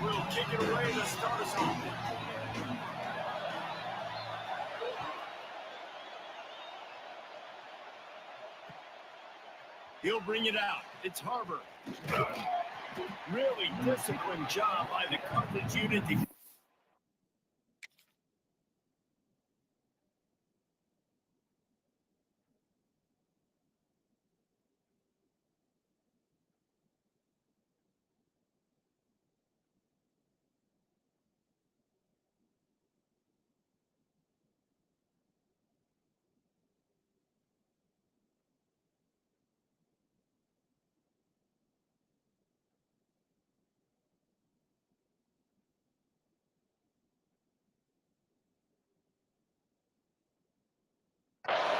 will kick it away to start us off. He'll bring it out. It's Harbor. Really disciplined job by the Carthage unit.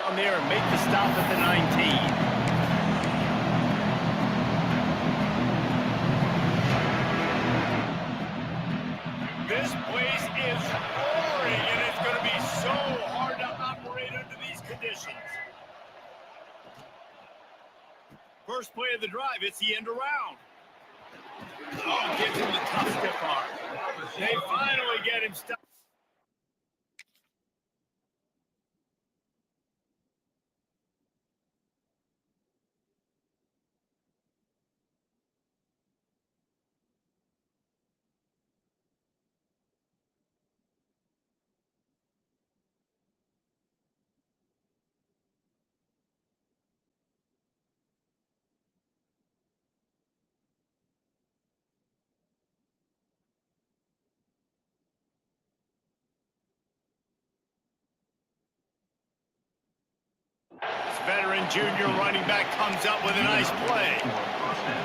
On there and make the stop at the 19. This place is roaring, and it's going to be so hard to operate under these conditions. First play of the drive, it's the end around. Oh, gives him the tough stiff arm. They finally get him stopped. This veteran junior running back comes up with a nice play.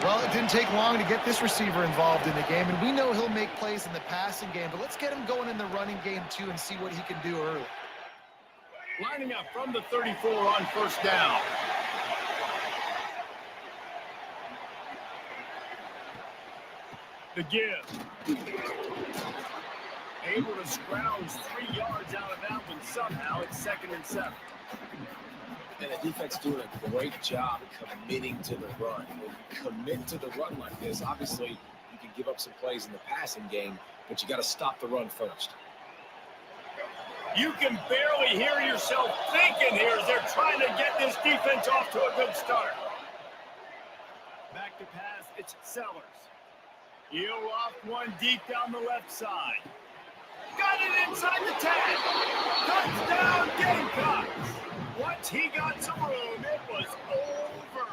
Well, it didn't take long to get this receiver involved in the game, and we know he'll make plays in the passing game, but let's get him going in the running game too and see what he can do early. Lining up from the 34 on first down. The give. Able to scrounge 3 yards out of that one somehow. It's 2nd and 7. And the defense doing a great job committing to the run. When you commit to the run like this, obviously you can give up some plays in the passing game, but you got to stop the run first. You can barely hear yourself thinking here as they're trying to get this defense off to a good start. Back to pass, it's Sellers. He'll loft one deep down the left side. Got it inside the 10. Touchdown, Gamecocks. Once he got some room, it was over.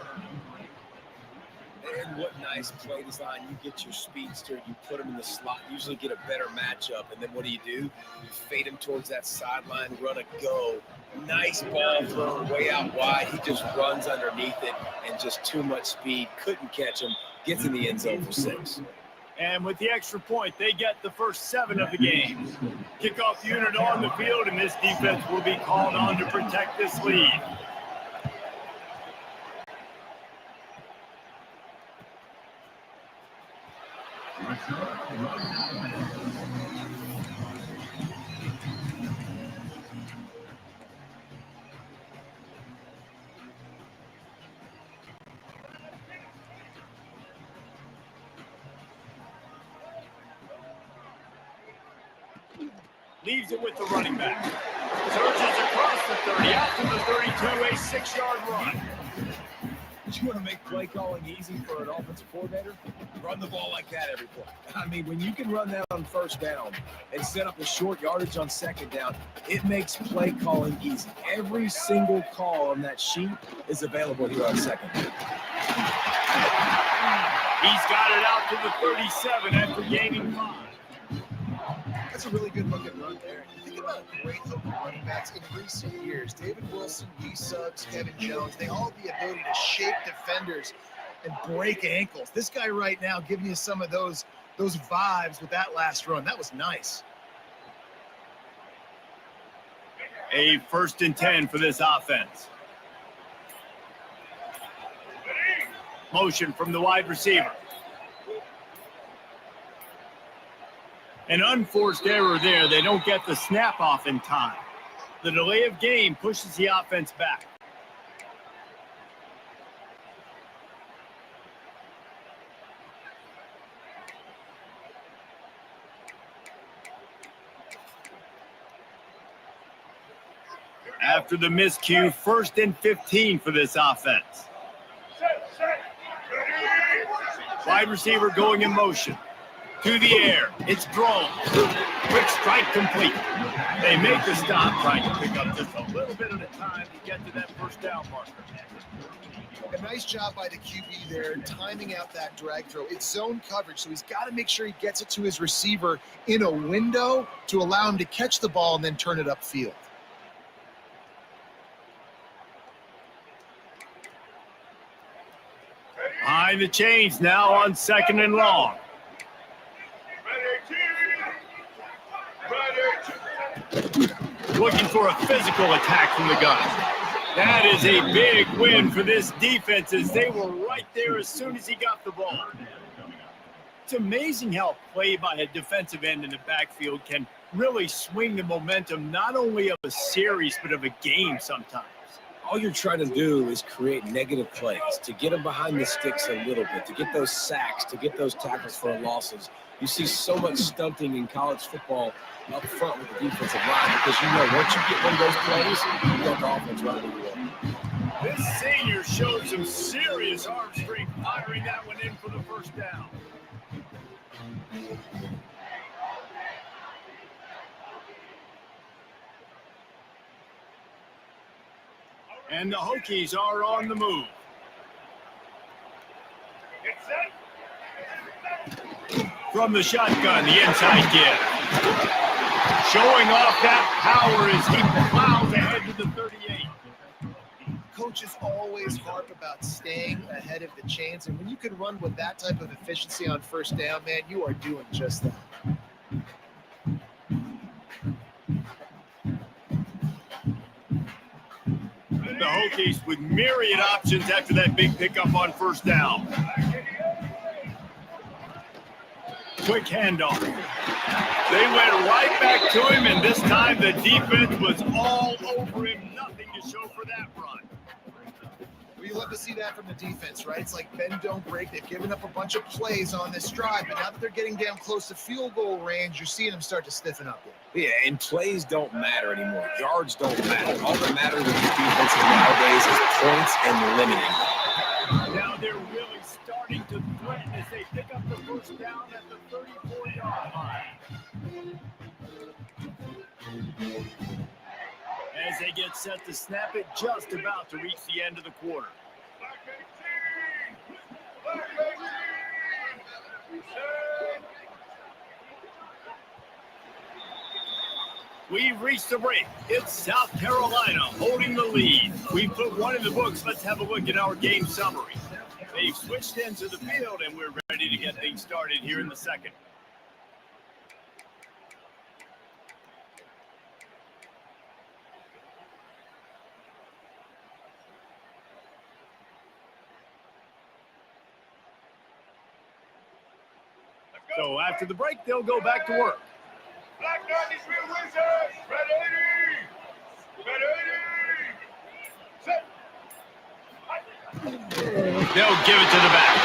And what nice play design. You get your speedster, you put him in the slot, usually get a better matchup, and then what do? You fade him towards that sideline, run a go. Nice ball thrown way out wide. He just runs underneath it, and just too much speed. Couldn't catch him. Gets in the end zone for 6. And with the extra point, they get the first 7 of the game. Kickoff unit on the field, and this defense will be called on to protect this lead. Leaves it with the running back. Surges across the 30, out to the 32, a 6-yard run. You want to make play calling easy for an offensive coordinator? Run the ball like that every play. I mean, when you can run that on first down and set up a short yardage on second down, it makes play calling easy. Every single call on that sheet is available here on second down. He's got it out to the 37 after gaining 5. That's a really good looking run there. Think about great looking running backs in recent years. David Wilson, Lee Suggs, Kevin Jones, they all have the ability to shake defenders and break ankles. This guy right now giving you some of those vibes with that last run. That was nice. A 1st and 10 for this offense. Motion from the wide receiver. An unforced error there. They don't get the snap off in time. The delay of game pushes the offense back. After the miscue, 1st and 15 for this offense. Wide receiver going in motion. To the air. It's thrown. Quick strike complete. They make the stop, trying to pick up just a little bit at a time to get to that first down marker. A nice job by the QB there, timing out that drag throw. It's zone coverage, so he's got to make sure he gets it to his receiver in a window to allow him to catch the ball and then turn it upfield. Behind the chains now on 2nd and long. Looking for a physical attack from the gun. That is a big win for this defense as they were right there as soon as he got the ball. It's amazing how play by a defensive end in the backfield can really swing the momentum not only of a series but of a game sometimes. All you're trying to do is create negative plays, to get them behind the sticks a little bit, to get those sacks, to get those tackles for losses. You see so much stunting in college football up front with the defensive line because you know once you get one of those plays, you got the offense running the wall. This senior showed some serious arm strength, firing that one in for the first down. And the Hokies are on the move. From the shotgun, the inside give. Showing off that power as he plows ahead to the 38. Coaches always harp about staying ahead of the chains, and when you can run with that type of efficiency on first down, man, you are doing just that. The Hokies with myriad options after that big pickup on first down. Quick handoff. They went right back to him, and this time the defense was all over him. Nothing to show for that run. Well, you love to see that from the defense, right? It's like bend, don't break. They've given up a bunch of plays on this drive, but now that they're getting down close to field goal range, you're seeing them start to stiffen up there. Yeah, and plays don't matter anymore. Yards don't matter. All that matters with these defenses nowadays is points and limiting. Now they're really starting to threaten as they pick up the first down at the 34-yard line. As they get set to snap it, just about to reach the end of the quarter. We've reached the break. It's South Carolina holding the lead. We've put one in the books. Let's have a look at our game summary. They've switched into the field, and we're ready to get things started here in the second. So after the break, they'll go back to work. Black 93 Wizards, ready, set. They'll give it to the back.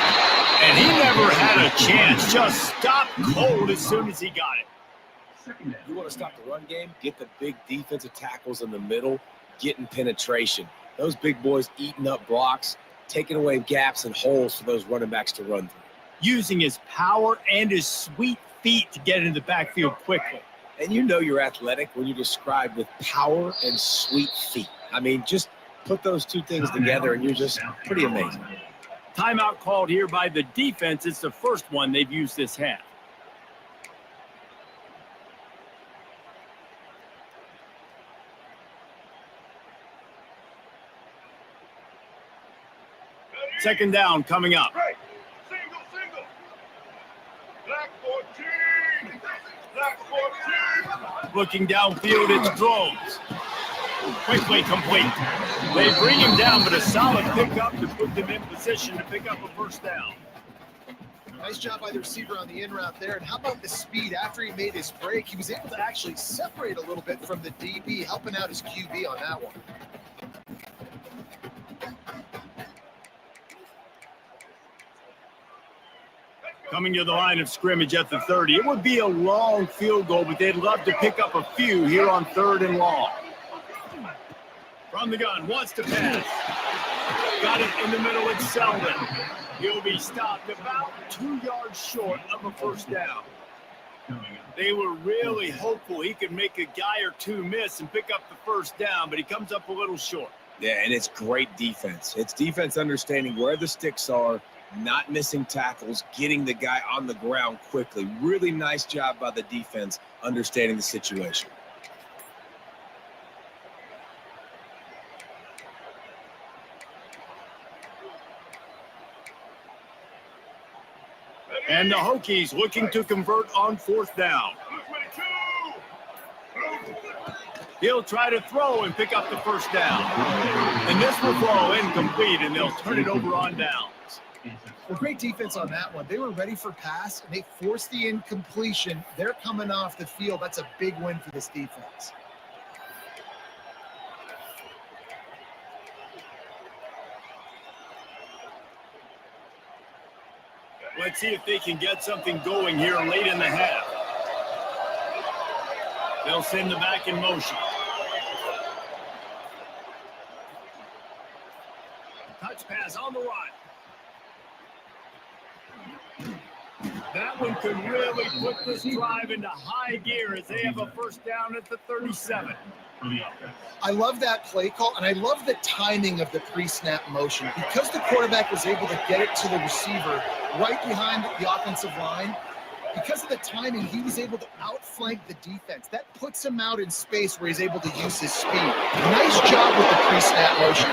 And he never had a chance. Just stopped cold as soon as he got it. You want to stop the run game? Get the big defensive tackles in the middle, getting penetration. Those big boys eating up blocks, taking away gaps and holes for those running backs to run through. Using his power and his sweet feet to get into the backfield quickly. And you know you're athletic when you're described with power and sweet feet. I mean, just put those two things together and you're just pretty amazing. Timeout called here by the defense. It's the first one they've used this half. Second down coming up. Right. Single. Black 14. Black 14. Looking downfield, it's Drones. Quickly complete. They bring him down, but a solid pickup to put them in position to pick up a first down. Nice job by the receiver on the in route there. And how about the speed? After he made his break, he was able to actually separate a little bit from the DB, helping out his QB on that one. Coming to the line of scrimmage at the 30. It would be a long field goal, but they'd love to pick up a few here on 3rd and long. From the gun, wants to pass. Got it in the middle with Selden. He'll be stopped about 2 yards short of a first down. They were really hopeful he could make a guy or two miss and pick up the first down, but he comes up a little short. Yeah, and it's great defense. It's defense understanding where the sticks are, not missing tackles, getting the guy on the ground quickly. Really nice job by the defense understanding the situation. And the Hokies looking to convert on fourth down. He'll try to throw and pick up the first down. And this will fall incomplete, and they'll turn it over on downs. Well, great defense on that one. They were ready for pass, and they forced the incompletion. They're coming off the field. That's a big win for this defense. Let's see if they can get something going here late in the half. They'll send the back in motion. Touch pass on the run. That one could really put this drive into high gear as they have a first down at the 37. I love that play call, and I love the timing of the pre-snap motion. Because the quarterback was able to get it to the receiver right behind the offensive line, because of the timing, he was able to outflank the defense. That puts him out in space where he's able to use his speed. Nice job with the pre-snap motion.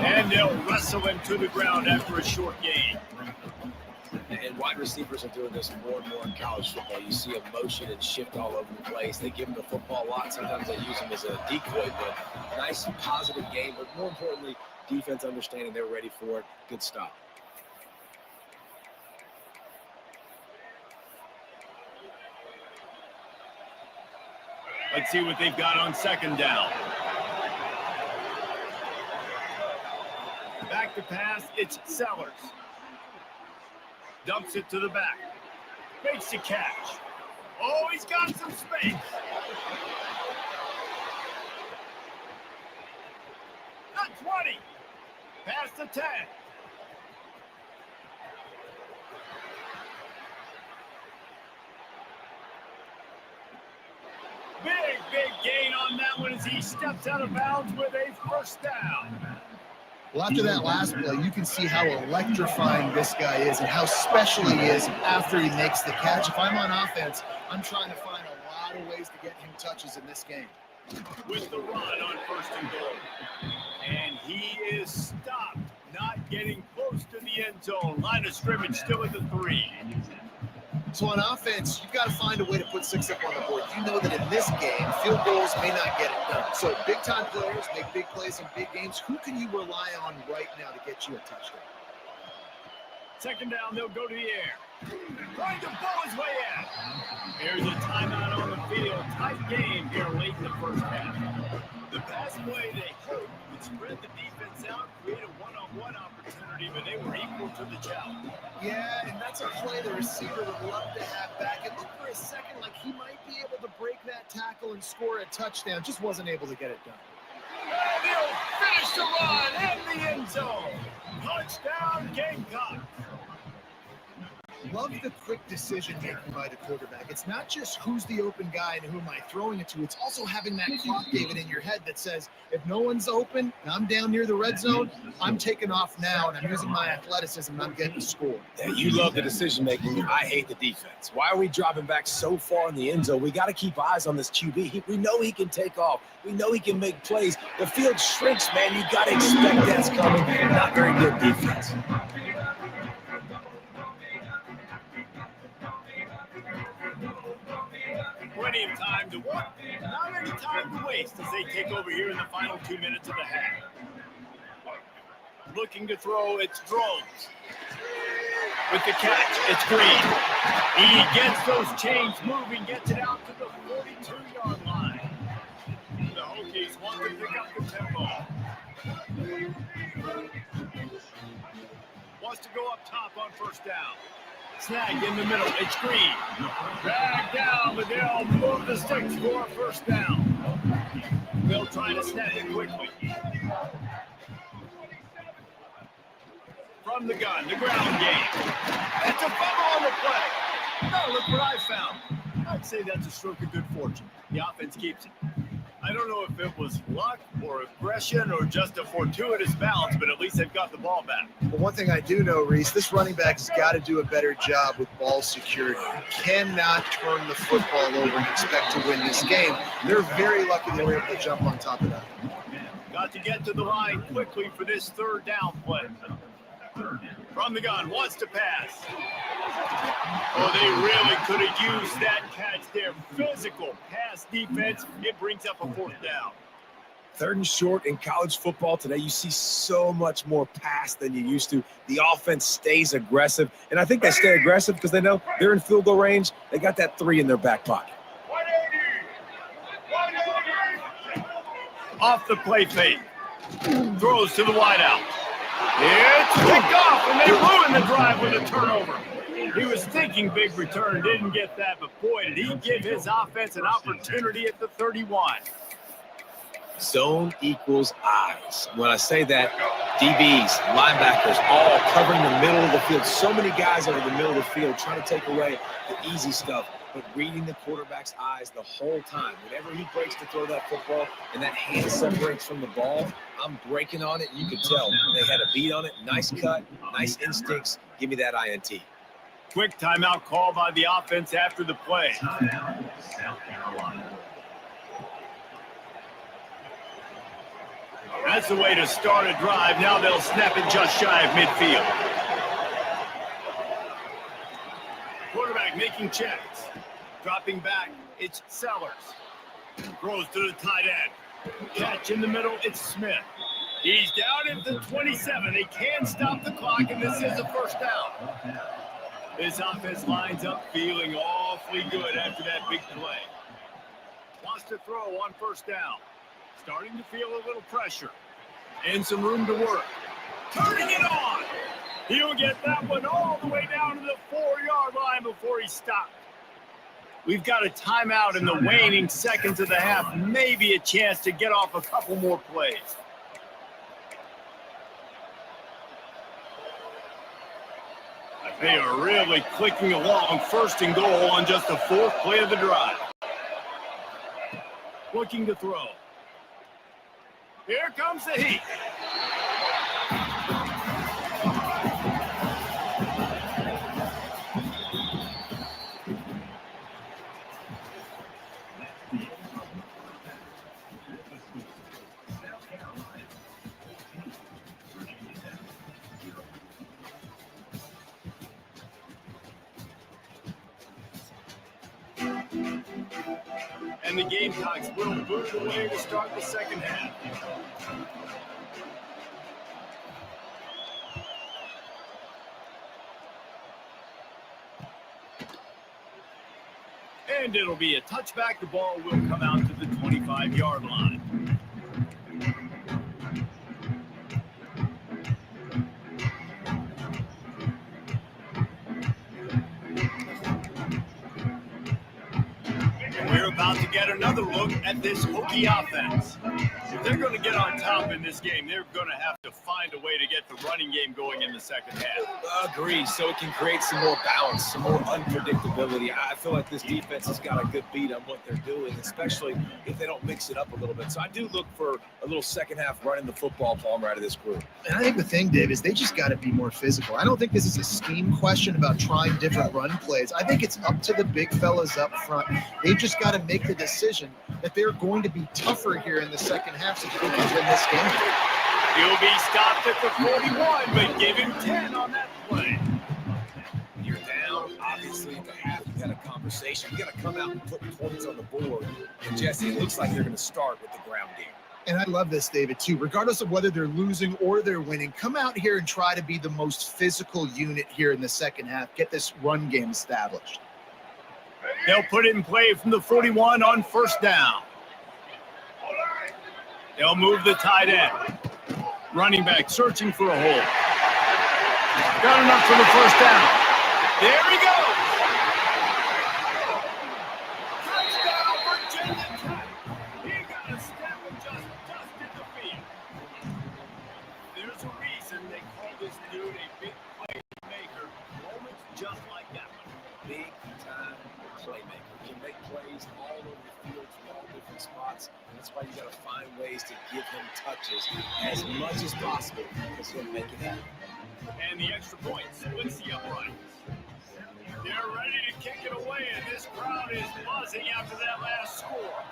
And they'll wrestle him to the ground after a short gain. And wide receivers are doing this more and more in college football. You see a motion and shift all over the place. They give them the football a lot. Sometimes they use them as a decoy, but nice positive game. But more importantly, defense understanding they're ready for it. Good stop. Let's see what they've got on second down. Back to pass, it's Sellers. Dumps it to the back. Makes the catch. Oh, he's got some space. Not 20. Past the 10. Big gain on that one as he steps out of bounds with a first down. Well, after that last play, you can see how electrifying this guy is and how special he is after he makes the catch. If I'm on offense, I'm trying to find a lot of ways to get him touches in this game. With the run on first and goal. And he is stopped, not getting close to the end zone. Line of scrimmage still at the 3. So on offense, you've got to find a way to put 6 up on the board. You know that in this game, field goals may not get it done. So big-time players make big plays in big games. Who can you rely on right now to get you a touchdown? Second down, they'll go to the air. Trying to blow his way in. There's a timeout on the field. Tight game here late in the first half. The pass play they hoped would spread the defense out, create a one-on-one opportunity, but they were equal to the challenge. Yeah, and that's a play the receiver would love to have back. It looked for a second like he might be able to break that tackle and score a touchdown. Just wasn't able to get it done. And he'll finish the run in the end zone. Touchdown, Gamecocks. Love the quick decision-making by the quarterback. It's not just who's the open guy and who am I throwing it to. It's also having that clock, David, in your head that says, if no one's open and I'm down near the red zone, I'm taking off now and I'm using my athleticism and I'm getting a score. Yeah, you love the decision-making. I hate the defense. Why are we dropping back so far in the end zone? We got to keep eyes on this QB. We know he can take off. We know he can make plays. The field shrinks, man. You got to expect that's coming. Not very good defense. Plenty of time to work, not any time to waste as they take over here in the final 2 minutes of the half. Looking to throw, it's Drones. With the catch, it's Green. He gets those chains moving, gets it out to the 42-yard line. The Hokies want to pick up the tempo. Wants to go up top on first down. Snag in the middle. It's Green. Drag down, but they'll move the sticks for a first down. They'll try to snap it quickly. From the gun, the ground game. That's a fumble on the play. No, look what I found. I'd say that's a stroke of good fortune. The offense keeps it. I don't know if it was luck or aggression or just a fortuitous bounce, but at least they've got the ball back. But one thing I do know, Reese, this running back has got to do a better job with ball security. You cannot turn the football over and expect to win this game. They're very lucky they were able to jump on top of that. Got to get to the line quickly for this third down play. From the gun, wants to pass. Oh, they really could have used that catch there. Physical pass defense. It brings up a fourth down. 3rd and short in college football today. You see so much more pass than you used to. The offense stays aggressive, and I think they stay aggressive because they know they're in field goal range. They got that 3 in their back pocket. 180. Off the play fake. Throws to the wideout. It's picked off, and they ruin the drive with a turnover. He was thinking big return, didn't get that, but boy, did he give his offense an opportunity at the 31. Zone equals eyes. When I say that, DBs, linebackers, all covering the middle of the field. So many guys over the middle of the field trying to take away the easy stuff, but reading the quarterback's eyes the whole time. Whenever he breaks to throw that football and that hand separates from the ball, I'm breaking on it. You can tell they had a beat on it. Nice cut, nice instincts. Give me that INT. Quick timeout call by the offense after the play. That's the way to start a drive. Now they'll snap it just shy of midfield. Quarterback making checks. Dropping back, it's Sellers. Throws to the tight end. Catch in the middle, it's Smith. He's down at the 27. They can stop the clock, and this is a first down. This offense lines up feeling awfully good after that big play. Wants to throw on first down. Starting to feel a little pressure. And some room to work. Turning it on. He'll get that one all the way down to the 4-yard line before he stopped. We've got a timeout in the waning seconds of the half. Maybe a chance to get off a couple more plays. They are really clicking along. 1st and goal on just the 4th play of the drive. Looking to throw. Here comes the heat. And the Gamecocks will boot away to start the second half. And it'll be a touchback. The ball will come out to the 25-yard line. We're about to get another look at this Hokie offense. If they're going to get on top in this game, they're going to have to find a way to get the running game going in the second half. Agree, so it can create some more balance, some more unpredictability. I feel like this defense has got a good beat on what they're doing, especially if they don't mix it up a little bit. So I do look for a little second half running the football Palmer out of this group. And I think the thing, Dave, is they just got to be more physical. I don't think this is a scheme question about trying different run plays. I think it's up to the big fellas up front. They just got to make the decision that they're going to be tougher here in the second half so they can win this game. He'll be stopped at the 41, but give him 10 on that play. You're down, obviously, at the half. You got a conversation. You got to come out and put points on the board. And Jesse, it looks like they're going to start with the ground game. And I love this, David, too. Regardless of whether they're losing or they're winning, come out here and try to be the most physical unit here in the second half. Get this run game established. They'll put it in play from the 41 on first down. They'll move the tight end. Running back searching for a hole. Got enough for the first down. There he goes. Touchdown, Virginia Tech. He got a step and just dusted the field. There's a reason they call this dude a big playmaker. Moments just like that one. Big time playmaker. Can make plays all over the field from all different spots. That's why you got to find ways to give him touches as much as possible. That's what make it happen. And the extra point splits the uprights. They're ready to kick it away, and this crowd is buzzing after that last score.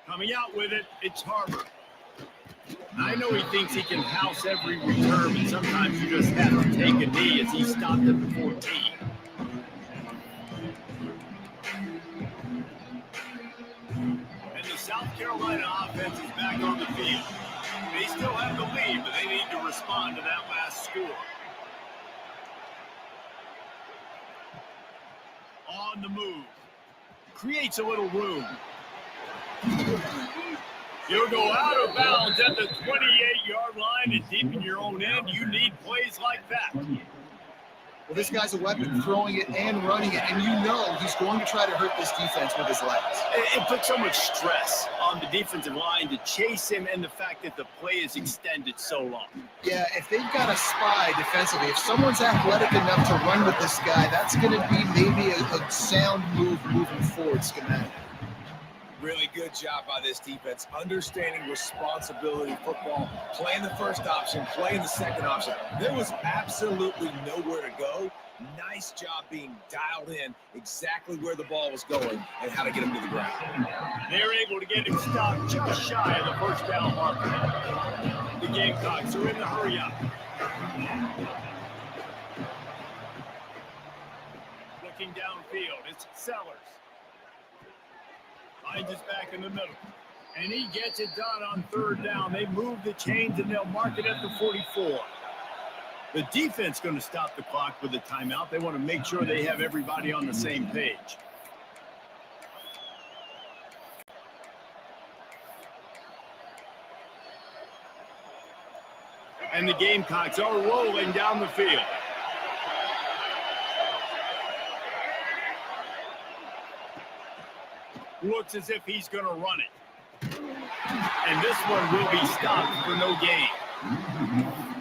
Coming out with it, it's Harbor. I know he thinks he can house every return, and sometimes you just have to take a knee as he stopped at the 14. And the South Carolina offense is back on the field. They still have the lead, but they need to respond to that last score. On the move. Creates a little room. You'll go out of bounds at the 28-yard line and deep in your own end. You need plays like that. Well, this guy's a weapon, throwing it and running it, and you know he's going to try to hurt this defense with his legs. It puts so much stress on the defensive line to chase him and the fact that the play is extended so long. Yeah, if they've got a spy defensively, if someone's athletic enough to run with this guy, that's going to be maybe a sound move moving forward schematic. Really good job by this defense, understanding responsibility football, playing the first option, playing the second option. There was absolutely nowhere to go. Nice job being dialed in exactly where the ball was going and how to get him to the ground. They're able to get him stopped just shy of the first down marker. The Gamecocks are in the hurry up. Looking downfield, it's Sellers. Finds his back in the middle. And he gets it done on third down. They move the chains and they'll mark it at the 44. The defense going to stop the clock with a timeout. They want to make sure they have everybody on the same page. And the Gamecocks are rolling down the field. Looks as if he's going to run it. And this one will be stopped for no gain.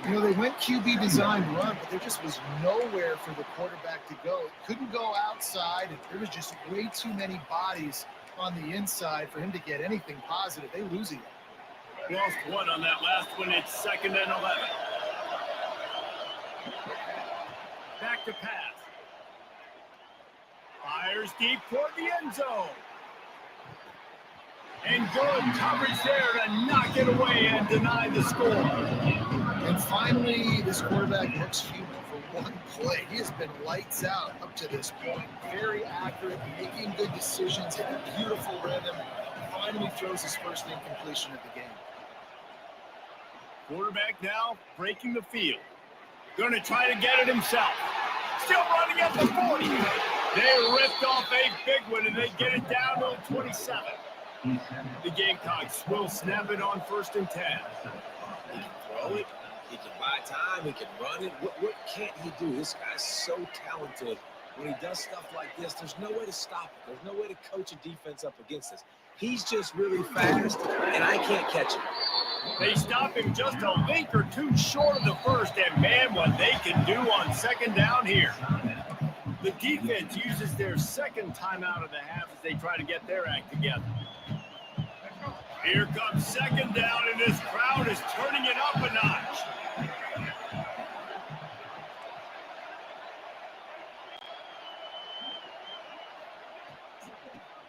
You know, they went QB design run, but there just was nowhere for the quarterback to go. It couldn't go outside, and there was just way too many bodies on the inside for him to get anything positive. They losing it. Lost one on that last one. It's 2nd and 11. Back to pass. Fires deep toward the end zone. And good coverage there to knock it away and deny the score. And finally, this quarterback looks human for one play. He has been lights out up to this point. Very accurate, making good decisions in a beautiful rhythm. Finally throws his first incompletion of the game. Quarterback now breaking the field. Going to try to get it himself. Still running at the 40. They ripped off a big one and they get it down to the 27. The Gamecocks will snap it on 1st and 10. He can throw it. He can buy time. He can run it. What can't he do? This guy's so talented. When he does stuff like this, there's no way to stop it. There's no way to coach a defense up against this. He's just really fast, and I can't catch him. They stop him just a link or two short of the first, and man, what they can do on 2nd down here. The defense uses their second timeout of the half as they try to get their act together. Here comes 2nd down, and this crowd is turning it up a notch.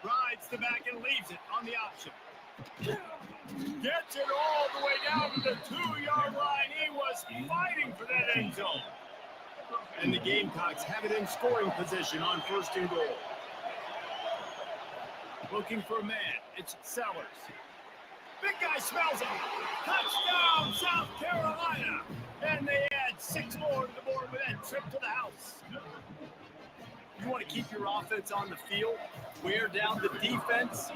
Rides the back and leaves it on the option. Gets it all the way down to the 2-yard line. He was fighting for that end zone. And the Gamecocks have it in scoring position on 1st and goal. Looking for a man. It's Sellers. Big guy smells him. Touchdown, South Carolina. And they add 6 more to the board with that trip to the house. You want to keep your offense on the field, wear down the defense,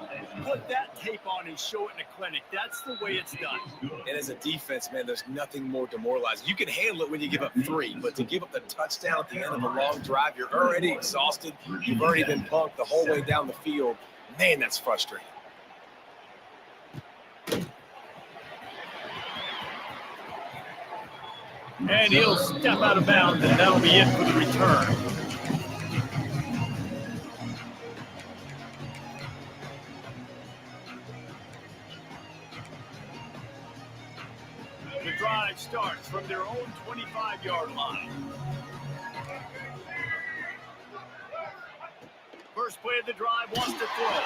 put that tape on and show it in a clinic. That's the way it's done. And as a defense, man, there's nothing more demoralizing. You can handle it when you give up 3, but to give up the touchdown at the end of a long drive, you're already exhausted. You've already been punked the whole way down the field. Man, that's frustrating. And he'll step out of bounds, and that'll be it for the return. The drive starts from their own 25-yard line. First play of the drive wants to throw.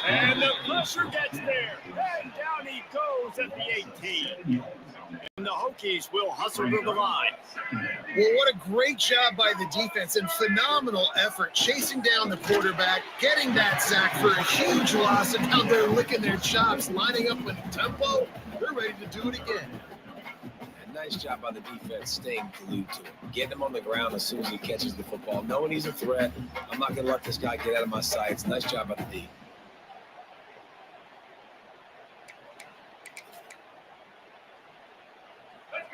And the pressure gets there. And down he goes at the 18. And the Hokies will hustle to the line. Well, what a great job by the defense and phenomenal effort chasing down the quarterback, getting that sack for a huge loss, and now they're licking their chops, lining up with tempo. They're ready to do it again. And nice job by the defense staying glued to him, getting him on the ground as soon as he catches the football, knowing he's a threat. I'm not going to let this guy get out of my sights. Nice job by the D.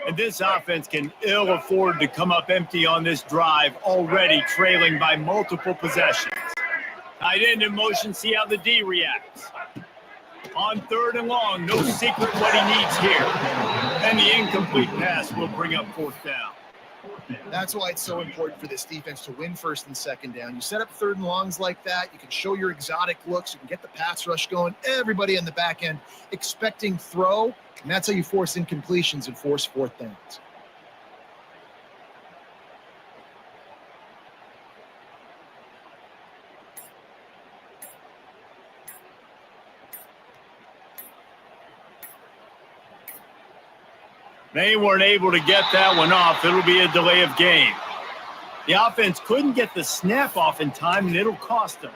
And this offense can ill afford to come up empty on this drive, already trailing by multiple possessions. Tight end in motion, see how the D reacts. On 3rd and long, no secret what he needs here. And the incomplete pass will bring up 4th down. That's why it's so important for this defense to win 1st and 2nd down. You set up 3rd and longs like that, you can show your exotic looks, you can get the pass rush going, everybody on the back end expecting throw, and that's how you force incompletions and force 4th downs. They weren't able to get that one off. It'll be a delay of game. The offense couldn't get the snap off in time, and it'll cost them.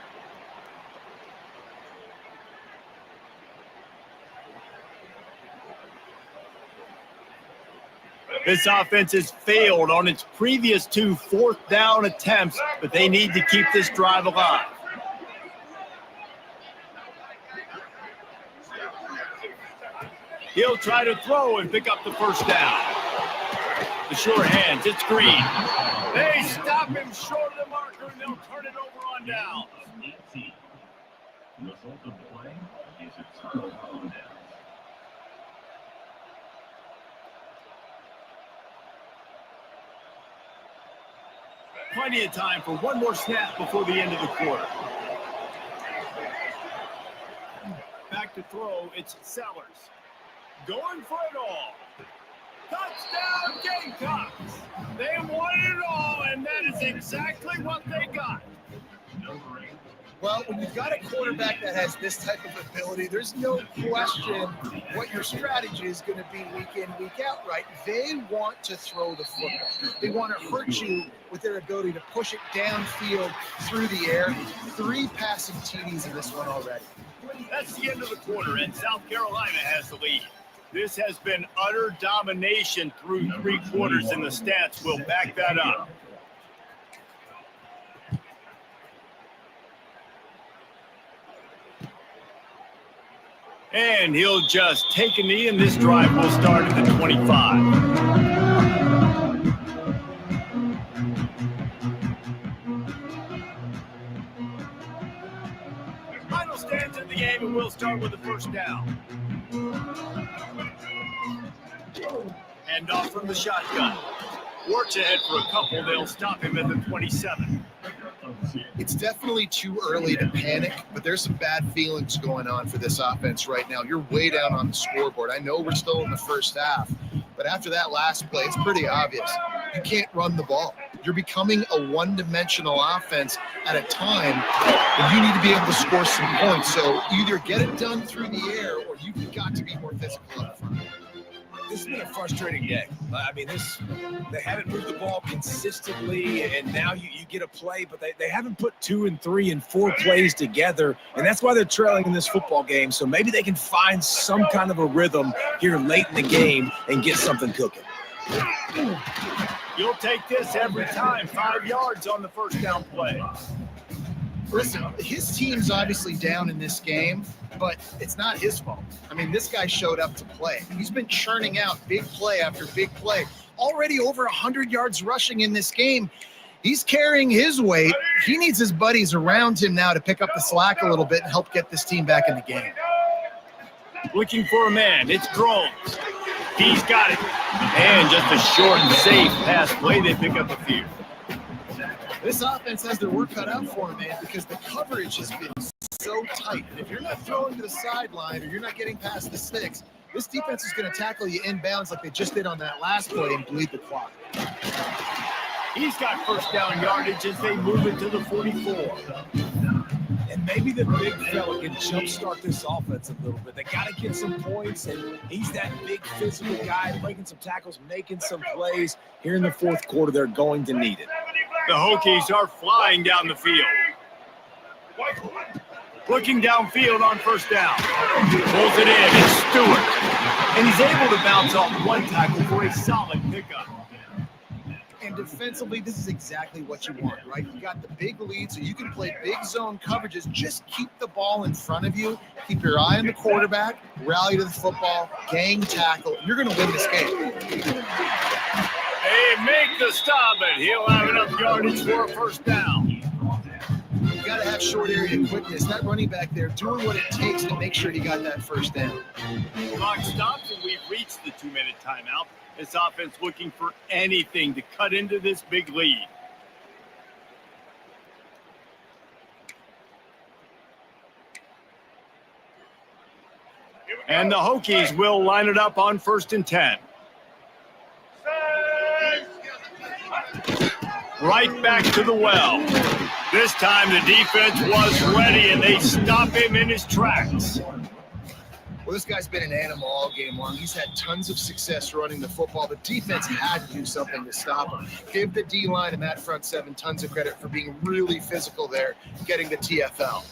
This offense has failed on its previous 2 4th down attempts, but they need to keep this drive alive. He'll try to throw and pick up the 1st down. The sure hands, it's Green. They stop him short of the marker, and they'll turn it over on down. Result of the play is a turnover on down. Plenty of time for one more snap before the end of the quarter. Back to throw, it's Sellers. Going for it all. Touchdown Gamecocks. They wanted it all, and that is exactly what they got. Well, when you've got a quarterback that has this type of ability, there's no question what your strategy is going to be week in, week out, right? They want to throw the football. They want to hurt you with their ability to push it downfield through the air. 3 passing TDs in this one already. That's the end of the quarter, and South Carolina has the lead. This has been utter domination through 3 quarters, and the stats will back that up. And he'll just take a knee, and this drive will start at the 25. Final stands in the game, and we'll start with the 1st down. And off from the shotgun. Works ahead for a couple. They'll stop him at the 27. It's definitely too early to panic, but there's some bad feelings going on for this offense right now. You're way down on the scoreboard. I know we're still in the 1st half, but after that last play, it's pretty obvious. You can't run the ball. You're becoming a one-dimensional offense at a time when you need to be able to score some points. So either get it done through the air or you've got to be more physical up front. This has been a frustrating day. I mean, they haven't moved the ball consistently, and now you get a play, but they haven't put 2 and 3 and 4 plays together, and that's why they're trailing in this football game. So maybe they can find some kind of a rhythm here late in the game and get something cooking. You'll take this every time. 5 yards on the first down play. Listen, his team's obviously down in this game, but it's not his fault. I mean, this guy showed up to play. He's been churning out big play after big play. Already over 100 yards rushing in this game. He's carrying his weight. He needs his buddies around him now to pick up the slack a little bit and help get this team back in the game. Looking for a man. It's Drones. He's got it. And just a short and safe pass play. They pick up a few. This offense has their work cut out for them, man, because the coverage has been so tight. And if you're not throwing to the sideline or you're not getting past the sticks, this defense is going to tackle you inbounds like they just did on that last play and bleed the clock. He's got first down yardage as they move it to the 44. And maybe the big fella can jumpstart this offense a little bit. They got to get some points, and he's that big physical guy breaking some tackles, making some plays. Here in the fourth quarter, they're going to need it. The Hokies are flying down the field. Looking downfield on first down. Pulls it in. It's Stewart. And he's able to bounce off one tackle for a solid pickup. And defensively, this is exactly what you want, right? You got the big lead, so you can play big zone coverages. Just keep the ball in front of you. Keep your eye on the quarterback. Rally to the football. Gang tackle. You're going to win this game. They make the stop, and he'll have enough yardage for a first down. You got to have short area quickness. That running back there doing what it takes to make sure he got that first down. Clock stops, and we've reached the 2-minute timeout. This offense looking for anything to cut into this big lead. And the Hokies will line it up on 1st and 10. Right back to the well. This time the defense was ready, and they stop him in his tracks. Well, this guy's been an animal all game long. He's had tons of success running the football. The defense had to do something to stop him. Give the D-line and that front seven tons of credit for being really physical there, getting the TFL.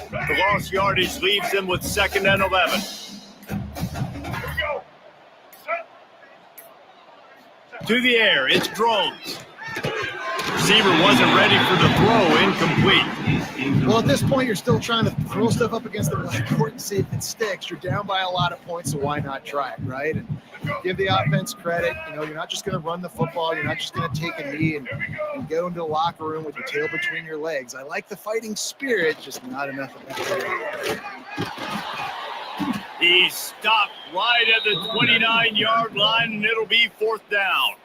The lost yardage leaves them with 2nd and 11. To the air, it's Drones. Receiver wasn't ready for the throw, incomplete. Well, at this point, you're still trying to throw stuff up against the blackboard and see if it sticks. You're down by a lot of points, so why not try it, right? And give the offense credit. You know, you're not just going to run the football. You're not just going to take a knee and go into the locker room with your tail between your legs. I like the fighting spirit, just not enough of that. He's stopped right at the 29-yard line, and it'll be 4th down.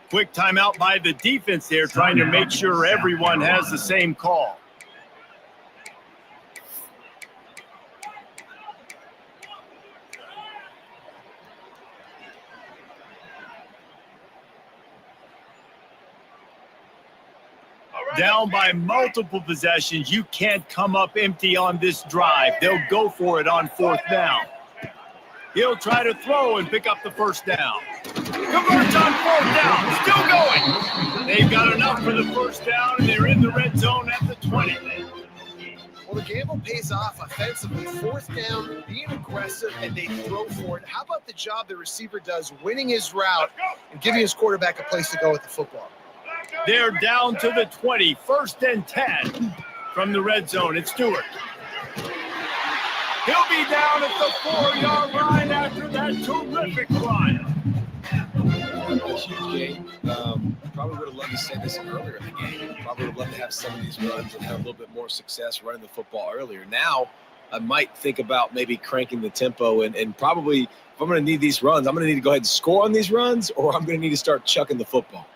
Quick timeout by the defense there, trying to make sure everyone has the same call. Down by multiple possessions. You can't come up empty on this drive. They'll go for it on 4th down. He'll try to throw and pick up the first down. Converts on 4th down. Still going. They've got enough for the first down, and they're in the red zone at the 20. Well, the gamble pays off offensively. 4th down, being aggressive, and they throw for it. How about the job the receiver does, winning his route and giving his quarterback a place to go with the football? They're down to the 20, 1st and 10 from the red zone. It's Stewart. He'll be down at the 4-yard line after that terrific run. Huge game. Probably would have loved to say this earlier in the game. Probably would have loved to have some of these runs and have a little bit more success running the football earlier. Now, I might think about maybe cranking the tempo and probably, if I'm going to need these runs, I'm going to need to go ahead and score on these runs, or I'm going to need to start chucking the football.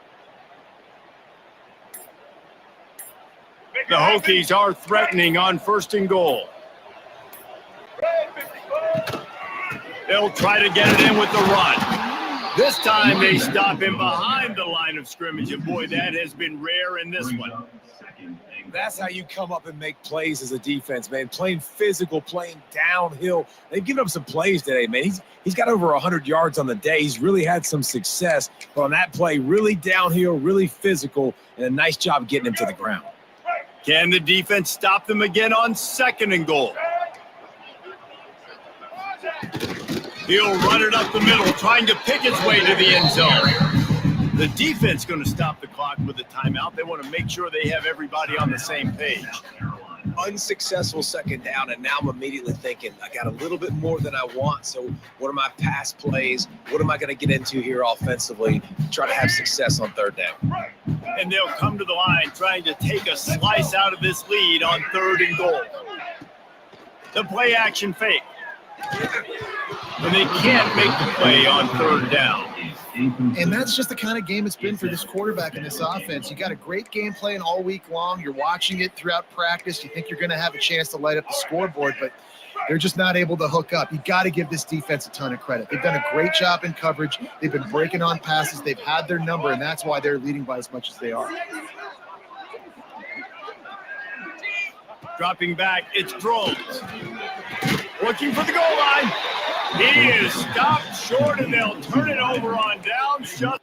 The Hokies are threatening on 1st and goal. They'll try to get it in with the run. This time they stop him behind the line of scrimmage, and boy, that has been rare in this one. That's how you come up and make plays as a defense, man. Playing physical, playing downhill. They've given up some plays today, man. He's got over 100 yards on the day. He's really had some success. But on that play, really downhill, really physical, and a nice job getting him to the ground. Can the defense stop them again on 2nd and goal? He'll run it up the middle, trying to pick its way to the end zone. The defense going to stop the clock with a timeout. They want to make sure they have everybody on the same page. Unsuccessful 2nd down, and now I'm immediately thinking, I got a little bit more than I want. So what are my pass plays? What am I going to get into here offensively? Try to have success on 3rd down. And they'll come to the line trying to take a slice out of this lead on 3rd and goal. The play action fake. And they can't make the play on 3rd down. And that's just the kind of game it's been for this quarterback and this offense. You got a great game plan all week long. You're watching it throughout practice. You think you're going to have a chance to light up the scoreboard, but they're just not able to hook up. You got to give this defense a ton of credit. They've done a great job in coverage. They've been breaking on passes. They've had their number, and that's why they're leading by as much as they are. Dropping back, it's Drones. Looking for the goal line. He is stopped short, and they'll turn it over on down. Shut